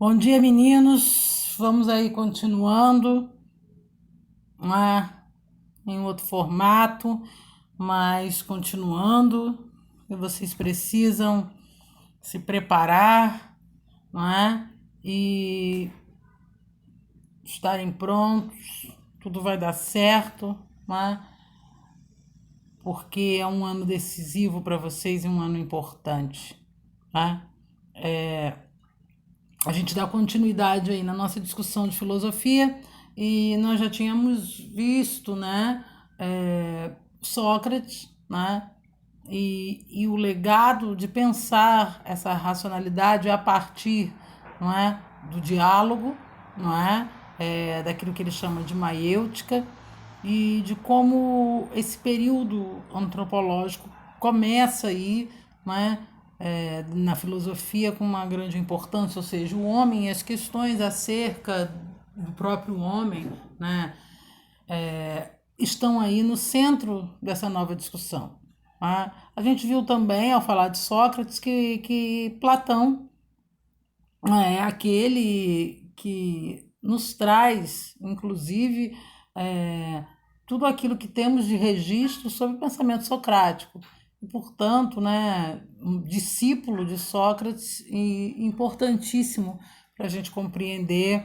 Bom dia, meninos. Vamos aí continuando, né, em outro formato, mas continuando. E vocês precisam se preparar, não é? E estarem prontos. Tudo vai dar certo, não é? Porque é um ano decisivo para vocês e um ano importante, né? A gente dá continuidade aí na nossa discussão de filosofia e nós já tínhamos visto, né, Sócrates, né, e o legado de pensar essa racionalidade a partir, não é, do diálogo, não é, daquilo que ele chama de maiêutica e de como esse período antropológico começa aí, né, na filosofia com uma grande importância, ou seja, o homem e as questões acerca do próprio homem, né, estão aí no centro dessa nova discussão. Tá? A gente viu também, ao falar de Sócrates, que Platão é aquele que nos traz, inclusive, é, tudo aquilo que temos de registro sobre o pensamento socrático. E, portanto, né, um discípulo de Sócrates e importantíssimo para a gente compreender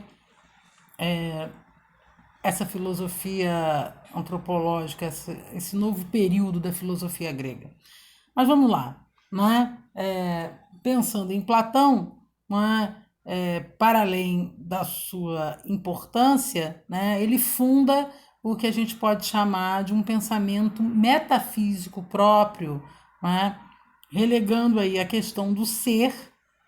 essa filosofia antropológica, esse novo período da filosofia grega. Mas vamos lá, não é? Pensando em Platão, não é? Para além da sua importância, né, ele funda o que a gente pode chamar de um pensamento metafísico próprio, não é? Relegando aí a questão do ser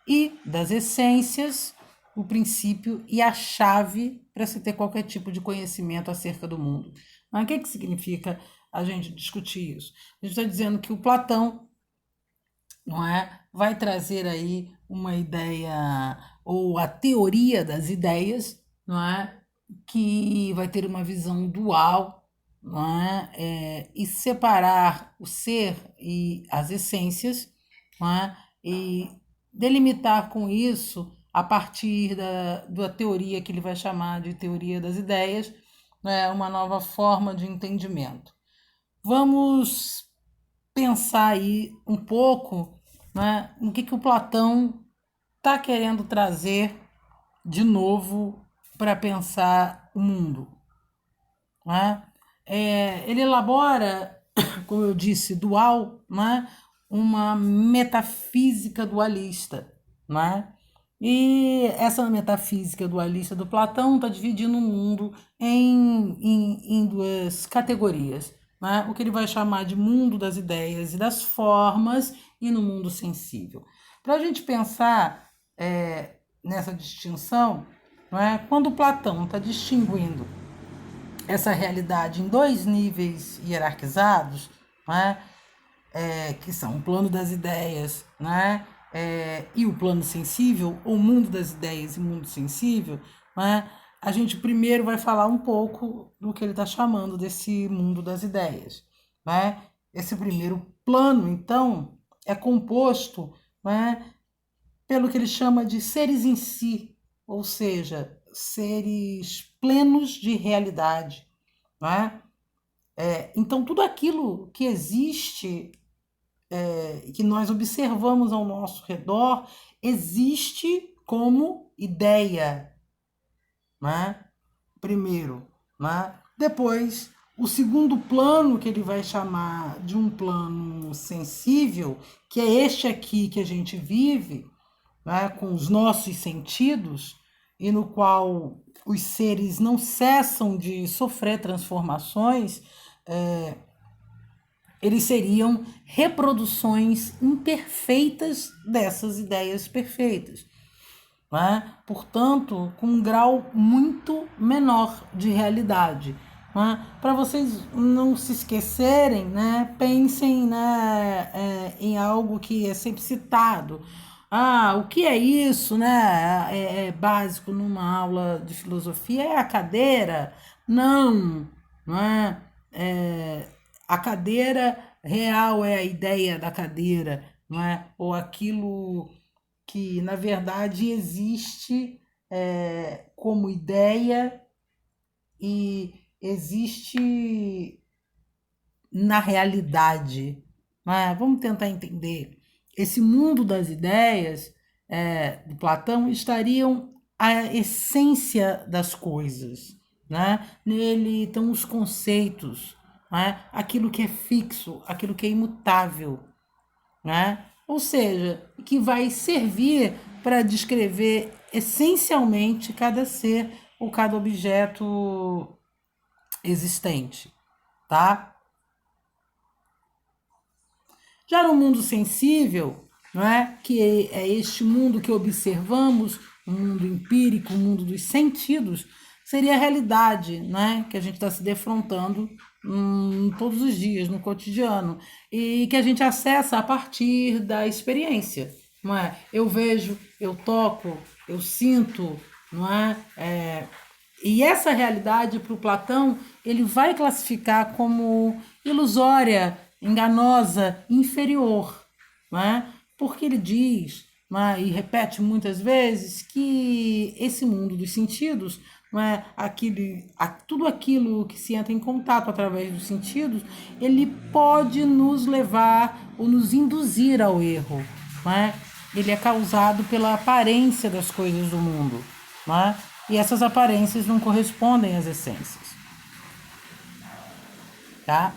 e das essências, o princípio e a chave para se ter qualquer tipo de conhecimento acerca do mundo. Mas o que significa a gente discutir isso? A gente está dizendo que o Platão, não é, vai trazer aí uma ideia ou a teoria das ideias, não é, que vai ter uma visão dual, não é, e separar o ser e as essências, não é, e delimitar com isso a partir da teoria que ele vai chamar de teoria das ideias, né, uma nova forma de entendimento. Vamos pensar aí um pouco, né, no que o Platão está querendo trazer de novo para pensar o mundo. Né? Ele elabora, como eu disse, dual, né, uma metafísica dualista. Né? E essa metafísica dualista do Platão está dividindo o mundo em duas categorias. Né? O que ele vai chamar de mundo das ideias e das formas e no mundo sensível. Para a gente pensar nessa distinção, não é? Quando Platão está distinguindo essa realidade em dois níveis hierarquizados, né? Que são o plano das ideias, né? E o plano sensível, ou mundo das ideias e mundo sensível, né? A gente primeiro vai falar um pouco do que ele está chamando desse mundo das ideias. Né? Esse primeiro plano, então, é composto, né, pelo que ele chama de seres em si, ou seja, seres plenos de realidade. Né? Então, tudo aquilo que existe, que nós observamos ao nosso redor, existe como ideia, né? Primeiro. Né? Depois, o segundo plano, que ele vai chamar de um plano sensível, que é este aqui que a gente vive, né, com os nossos sentidos, e no qual os seres não cessam de sofrer transformações, eles seriam reproduções imperfeitas dessas ideias perfeitas. Né? Portanto, com um grau muito menor de realidade. Né? Para vocês não se esquecerem, né? Pensem, né, em algo que é sempre citado. Ah, o que é isso, né? É básico numa aula de filosofia, é a cadeira? Não, não é? A cadeira real é a ideia da cadeira, não é? Ou aquilo que na verdade existe como ideia e existe na realidade. Vamos tentar entender. Esse mundo das ideias de Platão estariam a essência das coisas. Né? Nele estão os conceitos, né? Aquilo que é fixo, aquilo que é imutável. Né? Ou seja, que vai servir para descrever essencialmente cada ser ou cada objeto existente. Tá? Já no mundo sensível, não é? Que é este mundo que observamos, o mundo empírico, o mundo dos sentidos, seria a realidade, né? Que a gente está se defrontando todos os dias, no cotidiano, e que a gente acessa a partir da experiência. Não é? Eu vejo, eu toco, eu sinto, não é? E essa realidade, para o Platão, ele vai classificar como ilusória, enganosa, inferior. Não é? Porque ele diz, não é? E repete muitas vezes, que esse mundo dos sentidos, não é? Tudo aquilo que se entra em contato através dos sentidos, ele pode nos levar ou nos induzir ao erro. Não é? Ele é causado pela aparência das coisas do mundo. Não é? E essas aparências não correspondem às essências. Tá?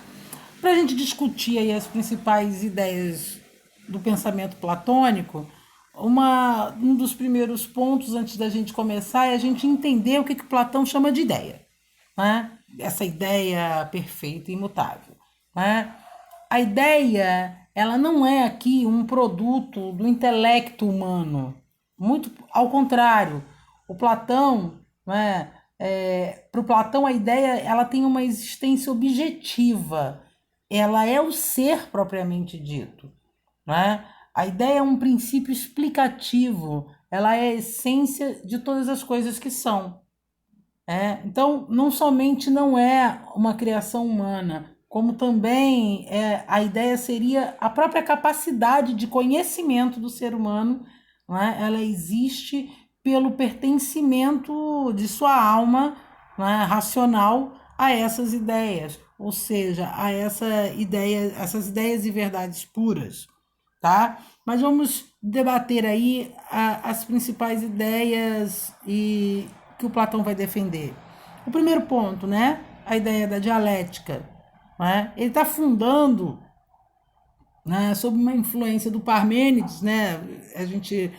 Para a gente discutir aí as principais ideias do pensamento platônico, um dos primeiros pontos antes da gente começar é a gente entender o que Platão chama de ideia. Né? Essa ideia perfeita e imutável. Né? A ideia, ela não é aqui um produto do intelecto humano. Muito ao contrário. O Platão, né, para o Platão, a ideia ela tem uma existência objetiva. Ela é o ser propriamente dito. Né? A ideia é um princípio explicativo. Ela é a essência de todas as coisas que são. Então, não somente não é uma criação humana, como também a ideia seria a própria capacidade de conhecimento do ser humano. Não é? Ela existe pelo pertencimento de sua alma, né, racional a essas ideias, ou seja, a essas ideias e verdades puras. Tá? Mas vamos debater aí as principais ideias que o Platão vai defender. O primeiro ponto, né? A ideia da dialética. Né? Ele está fundando, né, sob uma influência do Parmênides, né? A gente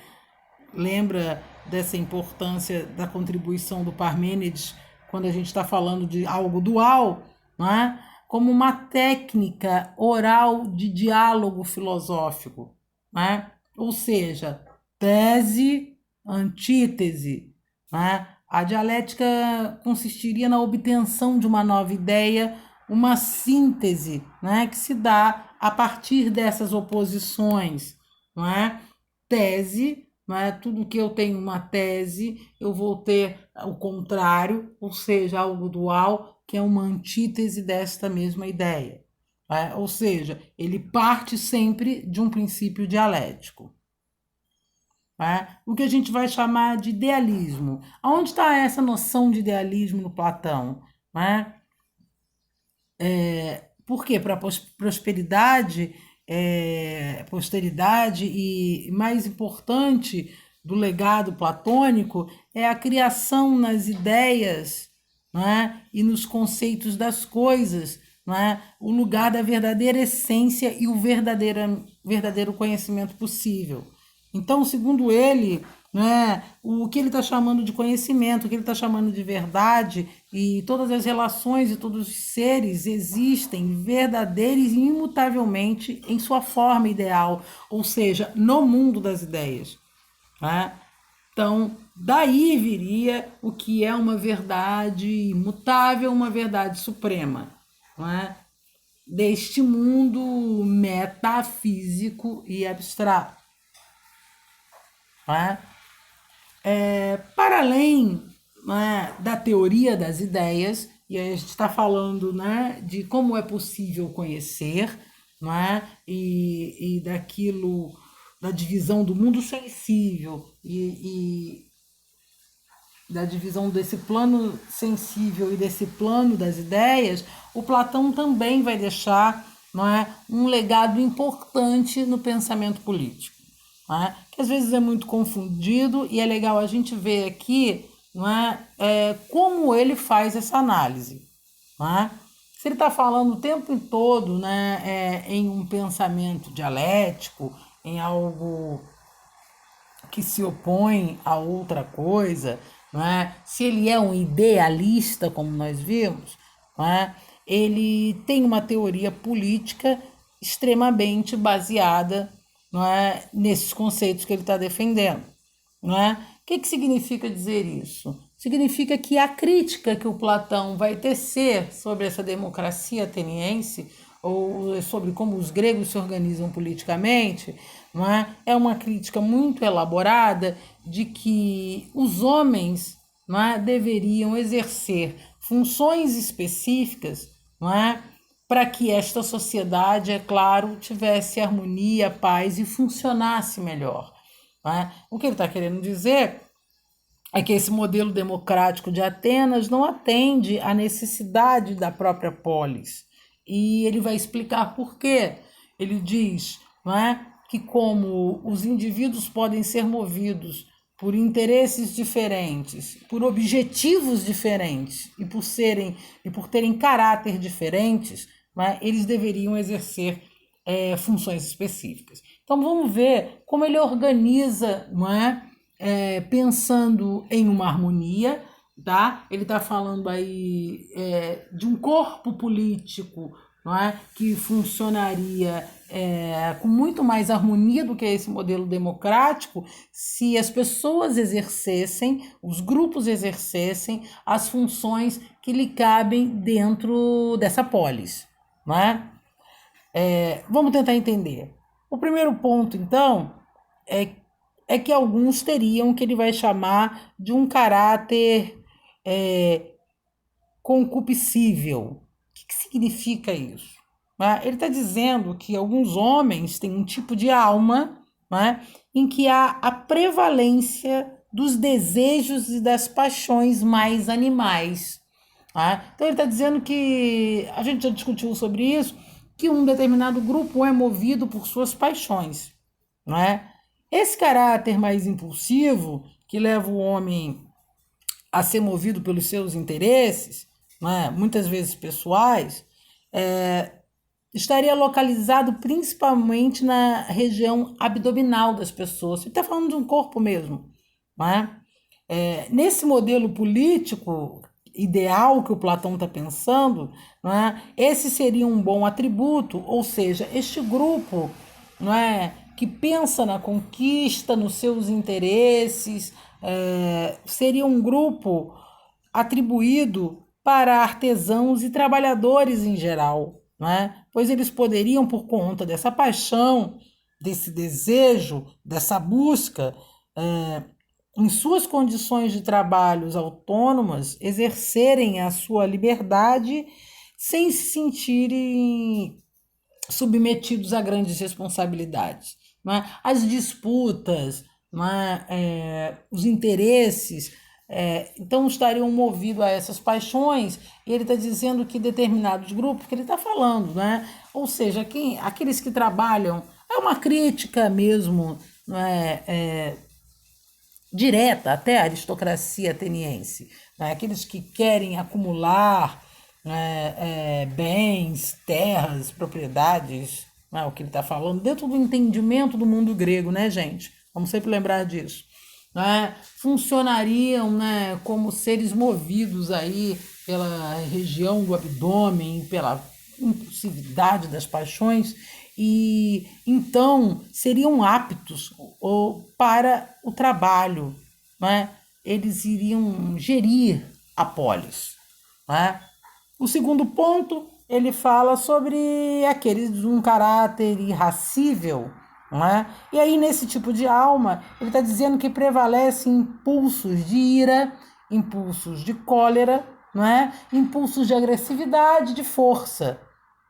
lembra dessa importância da contribuição do Parmênides quando a gente está falando de algo dual, né? Como uma técnica oral de diálogo filosófico. Né? Ou seja, tese, antítese. Né? A dialética consistiria na obtenção de uma nova ideia, uma síntese, né, que se dá a partir dessas oposições. Não é? Tese, não é? Tudo que eu tenho uma tese, eu vou ter o contrário, ou seja, algo dual, que é uma antítese desta mesma ideia. Ou seja, ele parte sempre de um princípio dialético. O que a gente vai chamar de idealismo. Aonde está essa noção de idealismo no Platão? Por quê? Para a prosperidade, posteridade e, mais importante do legado platônico, é a criação nas ideias, e nos conceitos das coisas, o lugar da verdadeira essência e o verdadeiro conhecimento possível. Então, segundo ele, o que ele está chamando de conhecimento, o que ele está chamando de verdade, e todas as relações e todos os seres existem verdadeiros e imutavelmente em sua forma ideal, ou seja, no mundo das ideias. Então, daí viria o que é uma verdade imutável, uma verdade suprema, deste mundo metafísico e abstrato. Para além da teoria das ideias, e aí a gente está falando de como é possível conhecer, e daquilo da divisão do mundo sensível e da divisão desse plano sensível e desse plano das ideias, o Platão também vai deixar, não é, um legado importante no pensamento político, não é? Que às vezes é muito confundido e é legal a gente ver aqui, não é, como ele faz essa análise. Não é? Se ele está falando o tempo todo, né, em um pensamento dialético, em algo que se opõe a outra coisa, não é? Se ele é um idealista, como nós vimos, não é? Ele tem uma teoria política extremamente baseada, não é, nesses conceitos que ele está defendendo. Não é? O que significa dizer isso? Significa que a crítica que o Platão vai tecer sobre essa democracia ateniense, ou sobre como os gregos se organizam politicamente, não é uma crítica muito elaborada de que os homens, não é, deveriam exercer funções específicas, não é, para que esta sociedade, é claro, tivesse harmonia, paz e funcionasse melhor. Não é? O que ele está querendo dizer é que esse modelo democrático de Atenas não atende à necessidade da própria polis. E ele vai explicar por quê. Ele diz, não é, que como os indivíduos podem ser movidos por interesses diferentes, por objetivos diferentes e por terem caráter diferentes, não é, eles deveriam exercer funções específicas. Então vamos ver como ele organiza, não é? Pensando em uma harmonia, tá? Ele está falando aí de um corpo político, não é? Que funcionaria com muito mais harmonia do que esse modelo democrático se as pessoas exercessem, os grupos exercessem as funções que lhe cabem dentro dessa polis, não é? Vamos tentar entender. O primeiro ponto, então, é que alguns teriam o que ele vai chamar de um caráter concupiscível. O que significa isso? Ele está dizendo que alguns homens têm um tipo de alma, em que há a prevalência dos desejos e das paixões mais animais. Então ele está dizendo que, a gente já discutiu sobre isso, que um determinado grupo é movido por suas paixões, não é? Esse caráter mais impulsivo, que leva o homem a ser movido pelos seus interesses, não é? Muitas vezes pessoais, estaria localizado principalmente na região abdominal das pessoas. Ele está falando de um corpo mesmo, não é? Nesse modelo político ideal que o Platão está pensando, não é? Esse seria um bom atributo, ou seja, este grupo, não é, que pensa na conquista, nos seus interesses, seria um grupo atribuído para artesãos e trabalhadores em geral, não é? Pois eles poderiam, por conta dessa paixão, desse desejo, dessa busca, em suas condições de trabalhos autônomas, exercerem a sua liberdade sem se sentirem submetidos a grandes responsabilidades. Não é? As disputas, não é? Os interesses, então estariam movidos a essas paixões, e ele está dizendo que determinados grupos, que ele está falando, né? Ou seja, aqueles que trabalham, é uma crítica mesmo, não é? Direta até a aristocracia ateniense, né? Aqueles que querem acumular bens, terras, propriedades, né? O que ele está falando, dentro do entendimento do mundo grego, né, gente? Vamos sempre lembrar disso. Né? Funcionariam, né, como seres movidos aí pela região do abdômen, pela impulsividade das paixões, e então seriam aptos para o trabalho, né? Eles iriam gerir a polis. Né? O segundo ponto, ele fala sobre aqueles de um caráter irracível, não é? E aí, nesse tipo de alma, ele está dizendo que prevalecem impulsos de ira, impulsos de cólera, não é? Impulsos de agressividade, de força.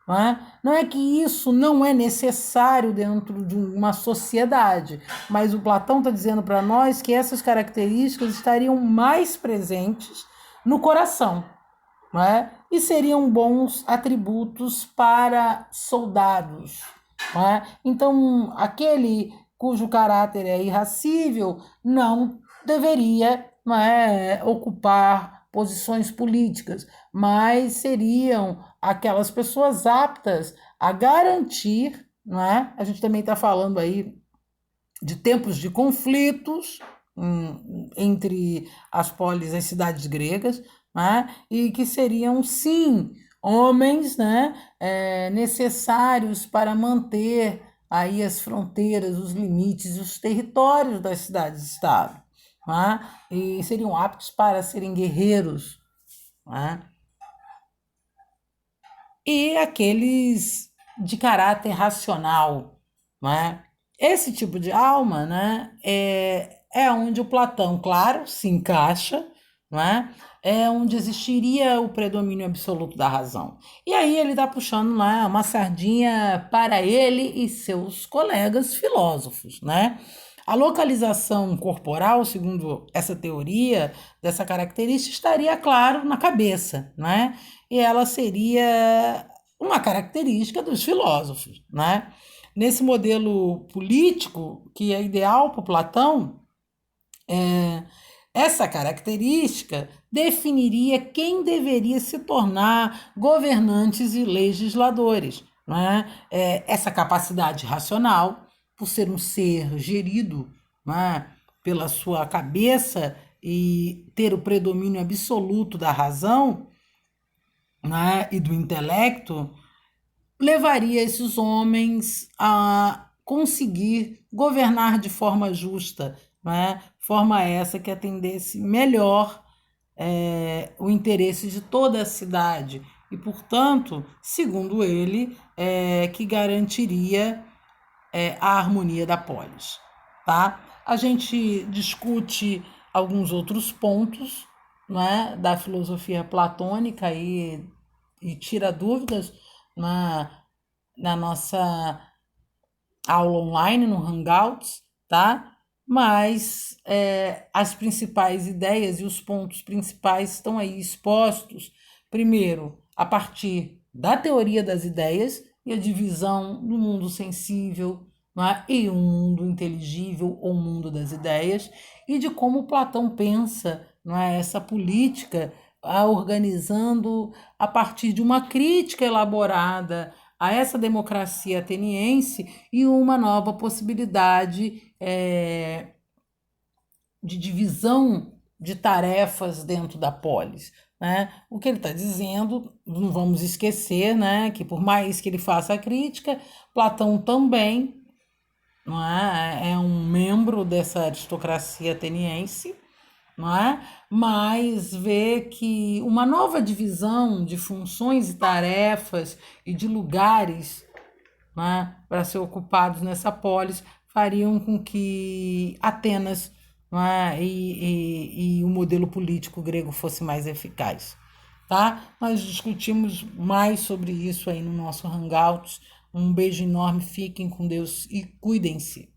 Não é? Não é que isso não é necessário dentro de uma sociedade, mas o Platão está dizendo para nós que essas características estariam mais presentes no coração, não é? E seriam bons atributos para soldados. Não é? Então, aquele cujo caráter é irracível não deveria, não é, ocupar posições políticas, mas seriam aquelas pessoas aptas a garantir, não é? A gente também está falando aí de tempos de conflitos entre as polis e as cidades gregas, né? E que seriam, sim, homens, né, necessários para manter aí as fronteiras, os limites, os territórios das cidades-estado. Né? E seriam aptos para serem guerreiros. Né? E aqueles de caráter racional, né? Esse tipo de alma, né, é onde o Platão, claro, se encaixa, né? É onde existiria o predomínio absoluto da razão. E aí ele está puxando lá uma sardinha para ele e seus colegas filósofos, né? A localização corporal, segundo essa teoria, dessa característica, estaria, claro, na cabeça, né? E ela seria uma característica dos filósofos, né? Nesse modelo político que é ideal para Platão, é, essa característica definiria quem deveria se tornar governantes e legisladores. Né? Essa capacidade racional, por ser um ser gerido, né, pela sua cabeça e ter o predomínio absoluto da razão, né, e do intelecto, levaria esses homens a conseguir governar de forma justa, né? Forma essa que atendesse melhor o interesse de toda a cidade e, portanto, segundo ele, que garantiria a harmonia da polis. Tá? A gente discute alguns outros pontos, né, da filosofia platônica e tira dúvidas na nossa aula online, no Hangouts, tá? Mas as principais ideias e os pontos principais estão aí expostos, primeiro, a partir da teoria das ideias e a divisão do mundo sensível, não é? E o mundo inteligível ou mundo das ideias, e de como Platão pensa, não é? Essa política organizando a partir de uma crítica elaborada a essa democracia ateniense e uma nova possibilidade de divisão de tarefas dentro da polis. Né? O que ele está dizendo, não vamos esquecer, né, que por mais que ele faça a crítica, Platão também, não é um membro dessa aristocracia ateniense, não é? Mas vê que uma nova divisão de funções e tarefas e de lugares, né, para ser ocupados nessa polis fariam com que Atenas, né, e o modelo político grego fosse mais eficaz. Tá? Nós discutimos mais sobre isso aí no nosso Hangouts. Um beijo enorme, fiquem com Deus e cuidem-se.